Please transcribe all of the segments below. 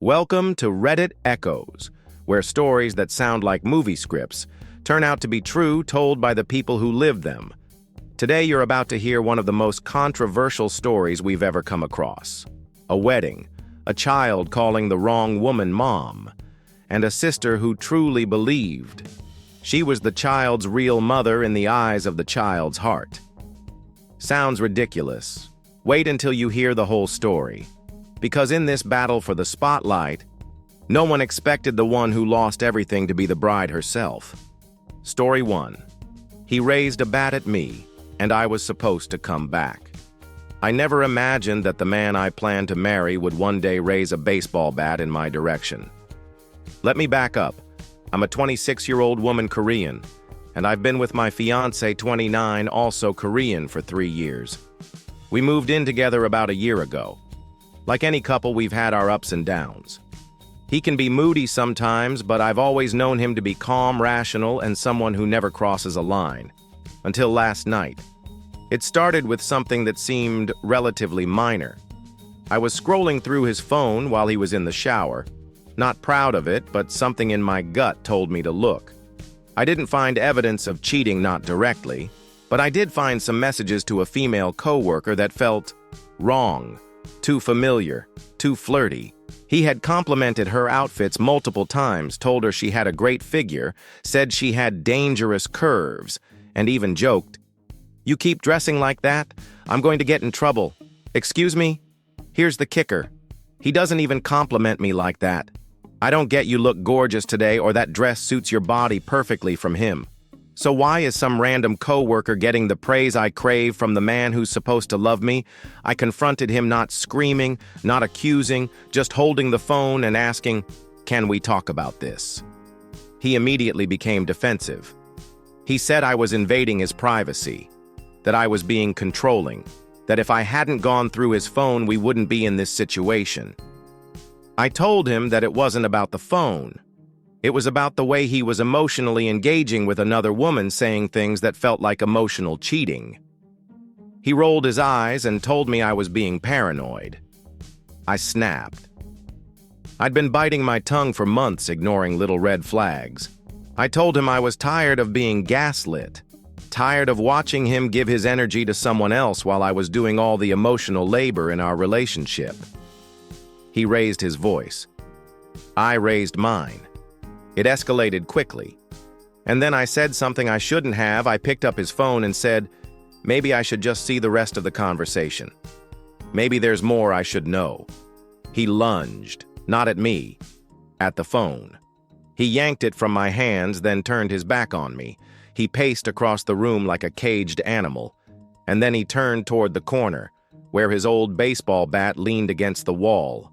Welcome to Reddit Echoes, where stories that sound like movie scripts turn out to be true, told by the people who lived them. Today you're about to hear one of the most controversial stories we've ever come across. A wedding, a child calling the wrong woman mom, and a sister who truly believed she was the child's real mother in the eyes of the child's heart. Sounds ridiculous. Wait until you hear the whole story. Because in this battle for the spotlight, no one expected the one who lost everything to be the bride herself. Story 1. He raised a bat at me, and I was supposed to come back. I never imagined that the man I planned to marry would one day raise a baseball bat in my direction. Let me back up. I'm a 26-year-old woman Korean, and I've been with my fiancé 29, also Korean, for 3 years. We moved in together about a year ago. Like any couple, we've had our ups and downs. He can be moody sometimes, but I've always known him to be calm, rational, and someone who never crosses a line. Until last night. It started with something that seemed relatively minor. I was scrolling through his phone while he was in the shower. Not proud of it, but something in my gut told me to look. I didn't find evidence of cheating, not directly, but I did find some messages to a female coworker that felt wrong. Too familiar, too flirty. He had complimented her outfits multiple times, told her she had a great figure, said she had dangerous curves, and even joked, "You keep dressing like that, I'm going to get in trouble." Excuse me? Here's the kicker. He doesn't even compliment me like that. I don't get "you look gorgeous today" or "that dress suits your body perfectly" from him. So why is some random coworker getting the praise I crave from the man who's supposed to love me? I confronted him, not screaming, not accusing, just holding the phone and asking, "Can we talk about this?" He immediately became defensive. He said I was invading his privacy, that I was being controlling, that if I hadn't gone through his phone, we wouldn't be in this situation. I told him that it wasn't about the phone. It was about the way he was emotionally engaging with another woman, saying things that felt like emotional cheating. He rolled his eyes and told me I was being paranoid. I snapped. I'd been biting my tongue for months, ignoring little red flags. I told him I was tired of being gaslit, tired of watching him give his energy to someone else while I was doing all the emotional labor in our relationship. He raised his voice. I raised mine. It escalated quickly. And then I said something I shouldn't have. I picked up his phone and said, maybe I should just see the rest of the conversation. Maybe there's more I should know. He lunged, not at me, at the phone. He yanked it from my hands, then turned his back on me. He paced across the room like a caged animal, and then he turned toward the corner, where his old baseball bat leaned against the wall.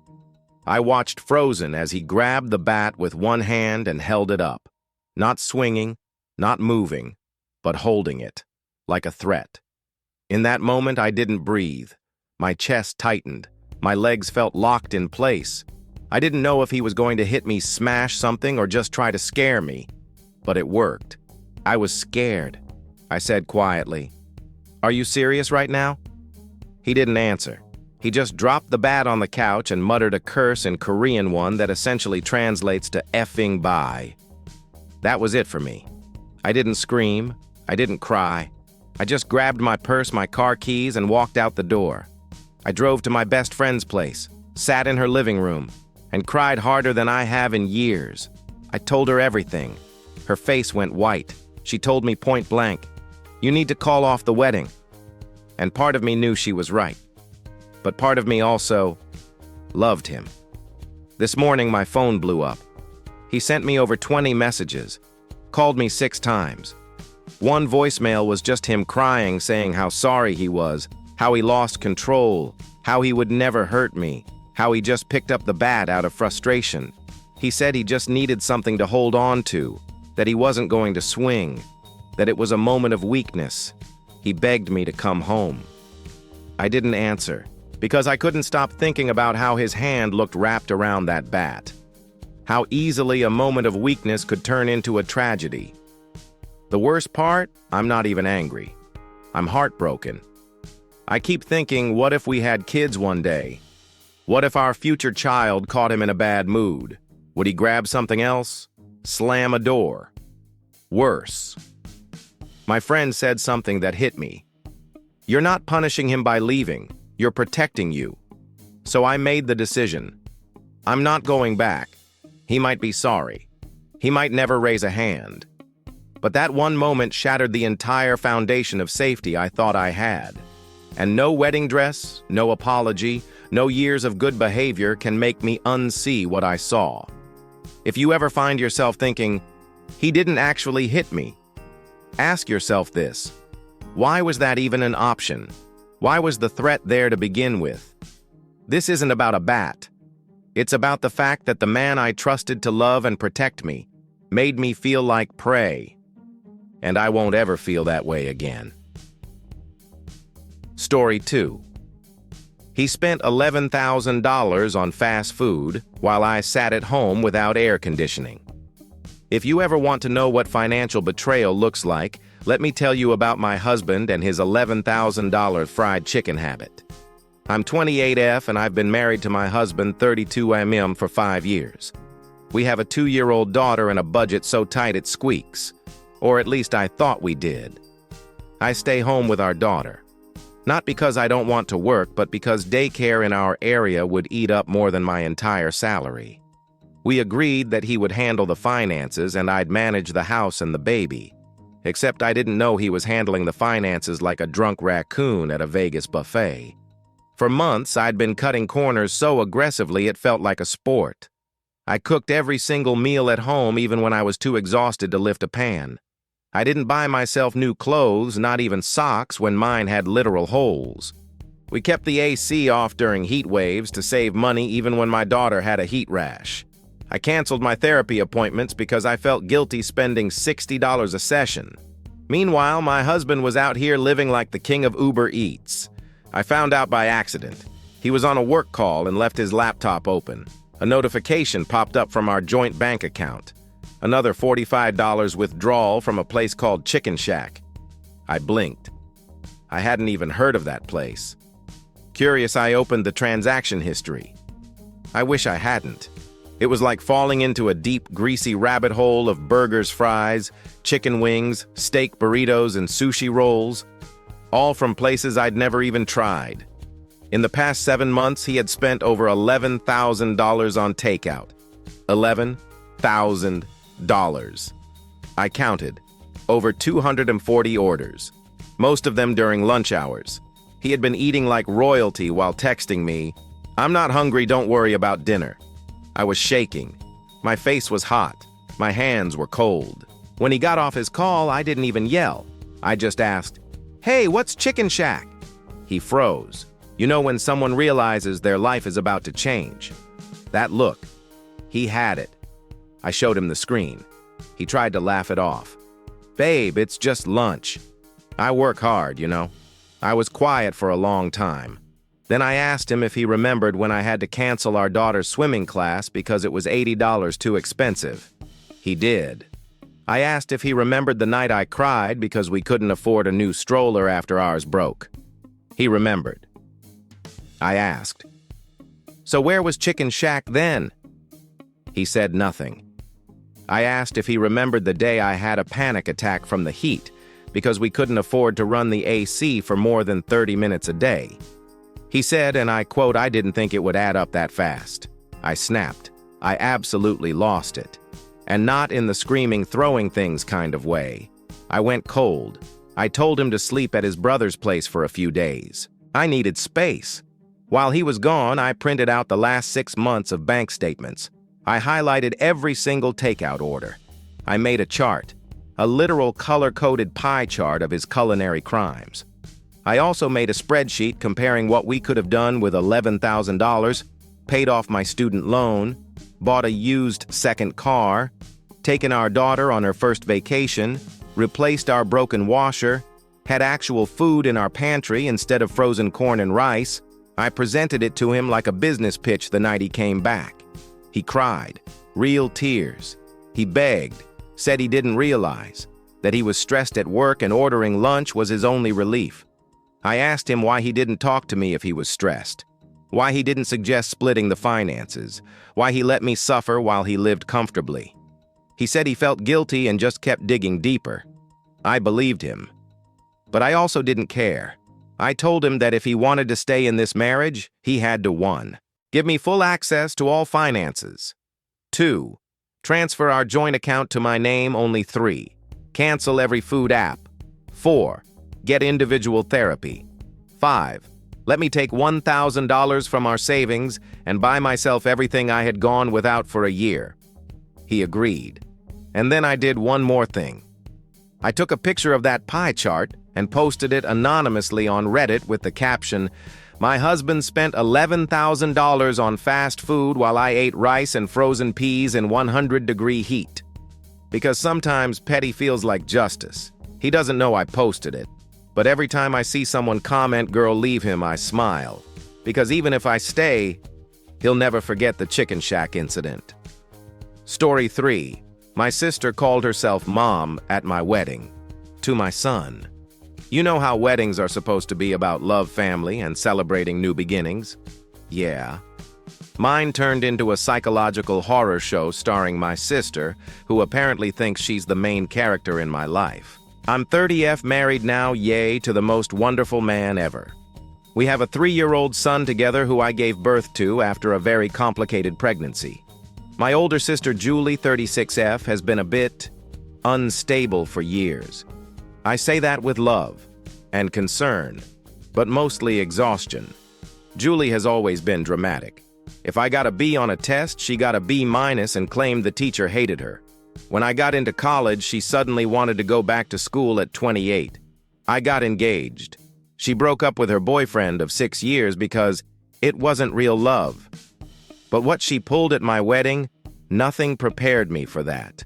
I watched frozen as he grabbed the bat with one hand and held it up, not swinging, not moving, but holding it, like a threat. In that moment, I didn't breathe. My chest tightened. My legs felt locked in place. I didn't know if he was going to hit me, smash something, or just try to scare me. But it worked. I was scared. I said quietly, "Are you serious right now?" He didn't answer. He just dropped the bat on the couch and muttered a curse in Korean, one that essentially translates to "effing bye." That was it for me. I didn't scream. I didn't cry. I just grabbed my purse, my car keys, and walked out the door. I drove to my best friend's place, sat in her living room, and cried harder than I have in years. I told her everything. Her face went white. She told me point blank, "You need to call off the wedding." And part of me knew she was right. But part of me also loved him. This morning, my phone blew up. He sent me over 20 messages, called me 6 times. One voicemail was just him crying, saying how sorry he was, how he lost control, how he would never hurt me, how he just picked up the bat out of frustration. He said he just needed something to hold on to, that he wasn't going to swing, that it was a moment of weakness. He begged me to come home. I didn't answer, because I couldn't stop thinking about how his hand looked wrapped around that bat. How easily a moment of weakness could turn into a tragedy. The worst part, I'm not even angry. I'm heartbroken. I keep thinking, what if we had kids one day? What if our future child caught him in a bad mood? Would he grab something else? Slam a door? Worse. My friend said something that hit me. You're not punishing him by leaving, you're protecting you. So I made the decision. I'm not going back. He might be sorry. He might never raise a hand. But that one moment shattered the entire foundation of safety I thought I had. And no wedding dress, no apology, no years of good behavior can make me unsee what I saw. If you ever find yourself thinking, he didn't actually hit me, ask yourself this. Why was that even an option? Why was the threat there to begin with? This isn't about a bat. It's about the fact that the man I trusted to love and protect me made me feel like prey. And I won't ever feel that way again. Story 2. He spent $11,000 on fast food while I sat at home without air conditioning. If you ever want to know what financial betrayal looks like, let me tell you about my husband and his $11,000 fried chicken habit. I'm 28F and I've been married to my husband 32mm for 5 years. We have a 2-year-old daughter and a budget so tight it squeaks. Or at least I thought we did. I stay home with our daughter. Not because I don't want to work, but because daycare in our area would eat up more than my entire salary. We agreed that he would handle the finances and I'd manage the house and the baby. Except I didn't know he was handling the finances like a drunk raccoon at a Vegas buffet. For months, I'd been cutting corners so aggressively it felt like a sport. I cooked every single meal at home even when I was too exhausted to lift a pan. I didn't buy myself new clothes, not even socks, when mine had literal holes. We kept the AC off during heat waves to save money even when my daughter had a heat rash. I canceled my therapy appointments because I felt guilty spending $60 a session. Meanwhile, my husband was out here living like the king of Uber Eats. I found out by accident. He was on a work call and left his laptop open. A notification popped up from our joint bank account. Another $45 withdrawal from a place called Chicken Shack. I blinked. I hadn't even heard of that place. Curious, I opened the transaction history. I wish I hadn't. It was like falling into a deep, greasy rabbit hole of burgers, fries, chicken wings, steak burritos, and sushi rolls, all from places I'd never even tried. In the past 7 months, he had spent over $11,000 on takeout. $11,000. I counted. Over 240 orders. Most of them during lunch hours. He had been eating like royalty while texting me, "I'm not hungry, don't worry about dinner." I was shaking. My face was hot. My hands were cold. When he got off his call, I didn't even yell. I just asked, "Hey, what's Chicken Shack?" He froze. You know when someone realizes their life is about to change. That look. He had it. I showed him the screen. He tried to laugh it off. "Babe, it's just lunch. I work hard, you know." I was quiet for a long time. Then I asked him if he remembered when I had to cancel our daughter's swimming class because it was $80 too expensive. He did. I asked if he remembered the night I cried because we couldn't afford a new stroller after ours broke. He remembered. I asked, "So where was Chicken Shack then?" He said nothing. I asked if he remembered the day I had a panic attack from the heat because we couldn't afford to run the AC for more than 30 minutes a day. He said, and I quote, "I didn't think it would add up that fast." I snapped. I absolutely lost it. And not in the screaming, throwing things kind of way. I went cold. I told him to sleep at his brother's place for a few days. I needed space. While he was gone, I printed out the last 6 months of bank statements. I highlighted every single takeout order. I made a chart, a literal color-coded pie chart of his culinary crimes. I also made a spreadsheet comparing what we could have done with $11,000, paid off my student loan, bought a used second car, taken our daughter on her first vacation, replaced our broken washer, had actual food in our pantry instead of frozen corn and rice. I presented it to him like a business pitch the night he came back. He cried, real tears. He begged, said he didn't realize, that he was stressed at work and ordering lunch was his only relief. I asked him why he didn't talk to me if he was stressed. Why he didn't suggest splitting the finances. Why he let me suffer while he lived comfortably. He said he felt guilty and just kept digging deeper. I believed him. But I also didn't care. I told him that if he wanted to stay in this marriage, he had to 1. Give me full access to all finances. 2. Transfer our joint account to my name only. 3. Cancel every food app. 4. Get individual therapy. 5. Let me take $1,000 from our savings and buy myself everything I had gone without for a year. He agreed. And then I did one more thing. I took a picture of that pie chart and posted it anonymously on Reddit with the caption, "My husband spent $11,000 on fast food while I ate rice and frozen peas in 100-degree heat." Because sometimes petty feels like justice. He doesn't know I posted it. But every time I see someone comment, "Girl, leave him," I smile. Because even if I stay, he'll never forget the Chicken Shack incident. Story 3. My sister called herself Mom at my wedding. To my son. You know how weddings are supposed to be about love, family, and celebrating new beginnings? Yeah. Mine turned into a psychological horror show starring my sister, who apparently thinks she's the main character in my life. I'm 30F married now, yay, to the most wonderful man ever. We have a 3-year-old son together who I gave birth to after a very complicated pregnancy. My older sister Julie, 36F, has been a bit unstable for years. I say that with love and concern, but mostly exhaustion. Julie has always been dramatic. If I got a B on a test, she got a B- and claimed the teacher hated her. When I got into college, she suddenly wanted to go back to school at 28. I got engaged. She broke up with her boyfriend of 6 years because it wasn't real love. But what she pulled at my wedding, nothing prepared me for that.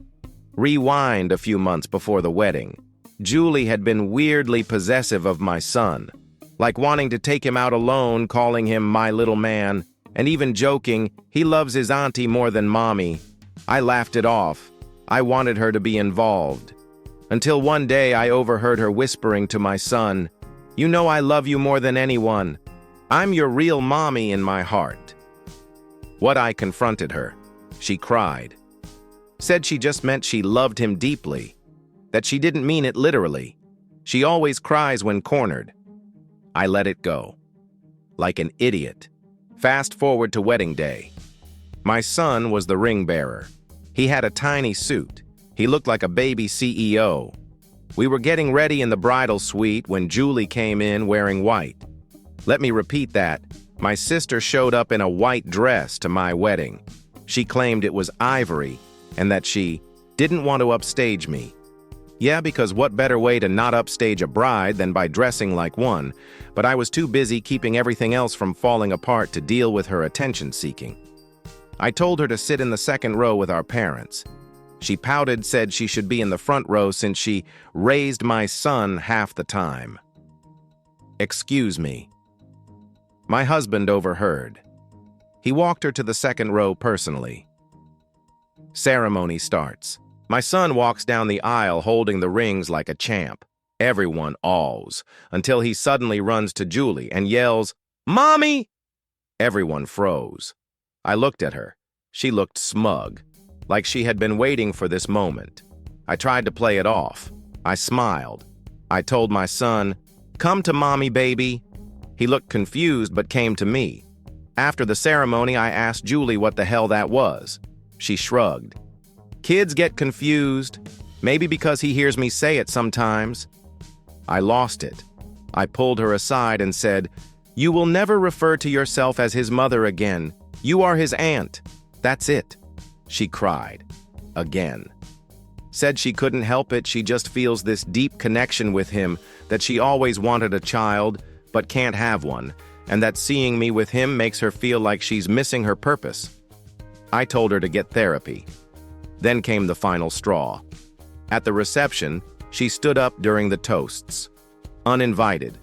Rewind a few months before the wedding. Julie had been weirdly possessive of my son, like wanting to take him out alone, calling him my little man, and even joking, he loves his auntie more than mommy. I laughed it off. I wanted her to be involved. Until one day I overheard her whispering to my son, "You know I love you more than anyone. I'm your real mommy in my heart." What I confronted her. She cried. Said she just meant she loved him deeply. That she didn't mean it literally. She always cries when cornered. I let it go. Like an idiot. Fast forward to wedding day. My son was the ring bearer. He had a tiny suit. He looked like a baby CEO. We were getting ready in the bridal suite when Julie came in wearing white. Let me repeat that. My sister showed up in a white dress to my wedding. She claimed it was ivory and that she didn't want to upstage me. Yeah, because what better way to not upstage a bride than by dressing like one, but I was too busy keeping everything else from falling apart to deal with her attention-seeking. I told her to sit in the second row with our parents. She pouted, said she should be in the front row since she raised my son half the time. Excuse me. My husband overheard. He walked her to the second row personally. Ceremony starts. My son walks down the aisle holding the rings like a champ. Everyone awes, until he suddenly runs to Julie and yells, "Mommy!" Everyone froze. I looked at her. She looked smug, like she had been waiting for this moment. I tried to play it off. I smiled. I told my son, "Come to mommy, baby." He looked confused but came to me. After the ceremony, I asked Julie what the hell that was. She shrugged. Kids get confused, maybe because he hears me say it sometimes. I lost it. I pulled her aside and said, "You will never refer to yourself as his mother again. You are his aunt. That's it." She cried. Again. Said she couldn't help it, she just feels this deep connection with him, that she always wanted a child, but can't have one, and that seeing me with him makes her feel like she's missing her purpose. I told her to get therapy. Then came the final straw. At the reception, she stood up during the toasts, uninvited,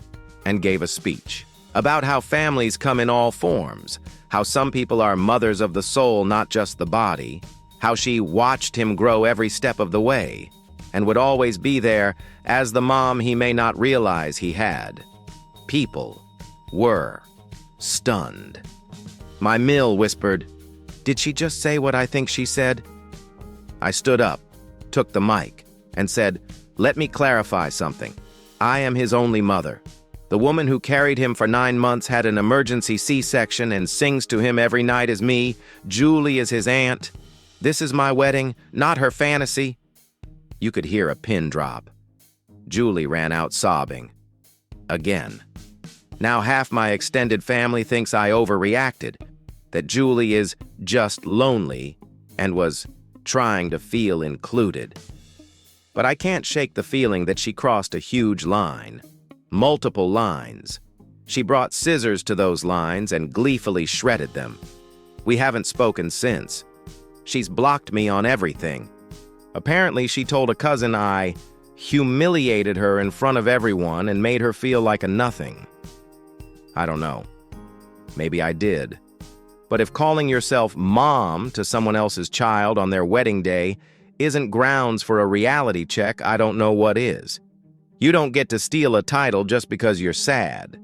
and gave a speech about how families come in all forms, how some people are mothers of the soul, not just the body, how she watched him grow every step of the way, and would always be there as the mom he may not realize he had. People were stunned. My mill whispered, "Did she just say what I think she said?" I stood up, took the mic, and said, "Let me clarify something. I am his only mother. The woman who carried him for 9 months had an emergency C-section and sings to him every night as me. Julie is his aunt. This is my wedding, not her fantasy." You could hear a pin drop. Julie ran out sobbing. Again. Now half my extended family thinks I overreacted, that Julie is just lonely and was trying to feel included. But I can't shake the feeling that she crossed a huge line. Multiple lines. She brought scissors to those lines and gleefully shredded them. We haven't spoken since. She's blocked me on everything. Apparently, she told a cousin I humiliated her in front of everyone and made her feel like a nothing. I don't know. Maybe I did. But if calling yourself mom to someone else's child on their wedding day isn't grounds for a reality check, I don't know what is. You don't get to steal a title just because you're sad,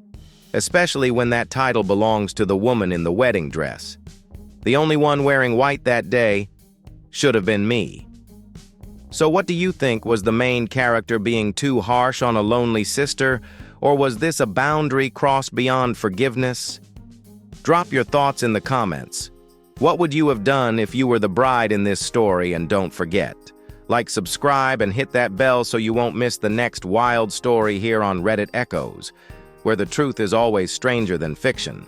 especially when that title belongs to the woman in the wedding dress. The only one wearing white that day should have been me. So what do you think? Was the main character being too harsh on a lonely sister, or was this a boundary crossed beyond forgiveness? Drop your thoughts in the comments. What would you have done if you were the bride in this story? And don't forget, like, subscribe, and hit that bell so you won't miss the next wild story here on Reddit Echoes, where the truth is always stranger than fiction.